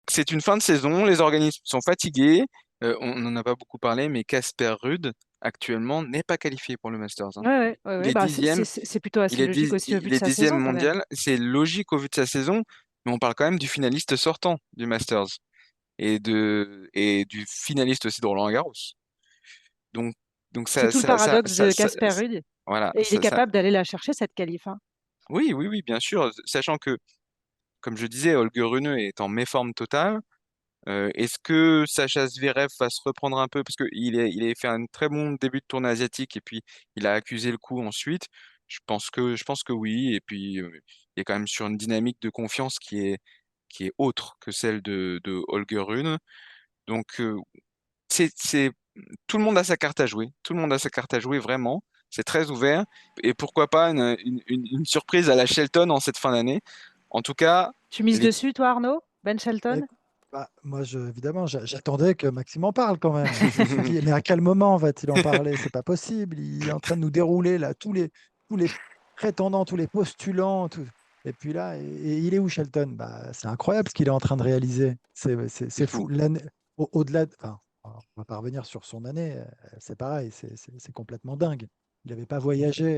c'est une fin de saison, les organismes sont fatigués. On n'en a pas beaucoup parlé, mais Casper Ruud, actuellement, n'est pas qualifié pour le Masters, hein. Ouais, ouais, ouais, Il ouais. est Bah, dixième, c'est plutôt assez logique aussi au vu il de est sa dixième saison quand même. mondial. C'est logique au vu de sa saison, mais on parle quand même du finaliste sortant du Masters et du finaliste aussi de Roland-Garros. Donc, donc C'est tout le paradoxe de Casper Ruud. voilà, Et il est capable d'aller la chercher, cette qualif, hein. oui, oui, oui, bien sûr, sachant que, comme je disais, Holger Rune est en méforme totale. Est-ce que Sacha Zverev va se reprendre un peu parce qu'il a fait un très bon début de tournée asiatique et puis il a accusé le coup ensuite. Je pense que oui. Et puis il est quand même sur une dynamique de confiance qui est autre que celle de Holger Rune. Donc c'est tout le monde a sa carte à jouer. Tout le monde a sa carte à jouer vraiment. C'est très ouvert et pourquoi pas une surprise à la Shelton en cette fin d'année. En tout cas, Tu mises les dessus, toi, Arnaud? Ben Et, Shelton? bah, moi, évidemment, j'attendais que Maxime en parle quand même. Je me suis dit, mais à quel moment va-t-il en parler? C'est pas possible. Il est en train de nous dérouler là tous les prétendants, tous les postulants. Et puis là, et il est où Shelton? Bah, c'est incroyable ce qu'il est en train de réaliser. c'est C'est fou. fou. Au-delà enfin, on va pas revenir sur son année. C'est pareil, c'est complètement dingue. Il n'avait pas voyagé,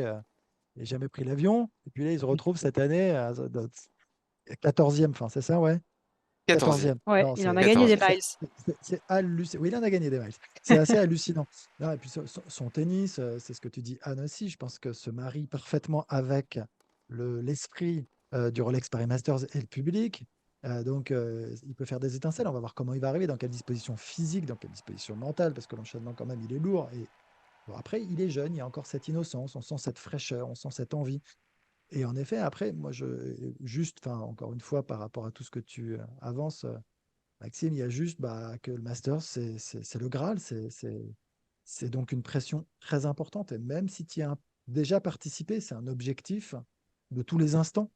il n'a jamais pris l'avion. Et puis là, il se retrouve cette année à 14e, enfin, c'est ça, ouais. 14e. 14e. Ouais, Non, il en a gagné des miles. c'est hallucinant. Oui, il en a gagné des miles. C'est assez hallucinant. Non, et puis son tennis, c'est ce que tu dis, Anne aussi, je pense que se marie parfaitement avec l'esprit du Rolex Paris Masters et le public. Donc, il peut faire des étincelles. On va voir comment il va arriver, dans quelle disposition physique, dans quelle disposition mentale, parce que l'enchaînement, quand même, il est lourd. Et bon, après, il est jeune, il y a encore cette innocence, on sent cette fraîcheur, on sent cette envie. Et en effet, après, moi, juste, enfin, encore une fois, par rapport à tout ce que tu avances, Maxime, il y a juste que le master, c'est le Graal, c'est donc une pression très importante. Et même si tu y as déjà participé, c'est un objectif de tous les instants,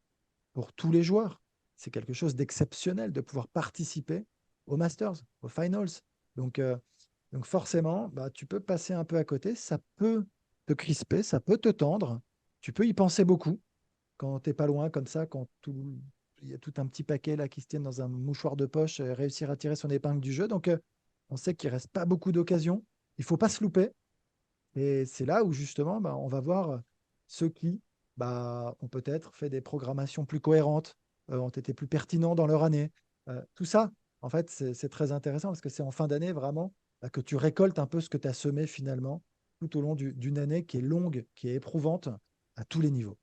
pour tous les joueurs. C'est quelque chose d'exceptionnel de pouvoir participer aux Masters, aux Finals. Donc, euh, donc forcément, tu peux passer un peu à côté, ça peut te crisper, ça peut te tendre, tu peux y penser beaucoup quand t'es pas loin comme ça, il y a tout un petit paquet là qui se tiennent dans un mouchoir de poche, réussir à tirer son épingle du jeu. Donc, on sait qu'il reste pas beaucoup d'occasions. Il faut pas se louper. Et c'est là où justement, on va voir ceux qui ont peut-être fait des programmations plus cohérentes, ont été plus pertinents dans leur année. Tout ça, en fait, c'est très intéressant parce que c'est en fin d'année vraiment que tu récoltes un peu ce que tu as semé finalement tout au long d'une année qui est longue, qui est éprouvante à tous les niveaux.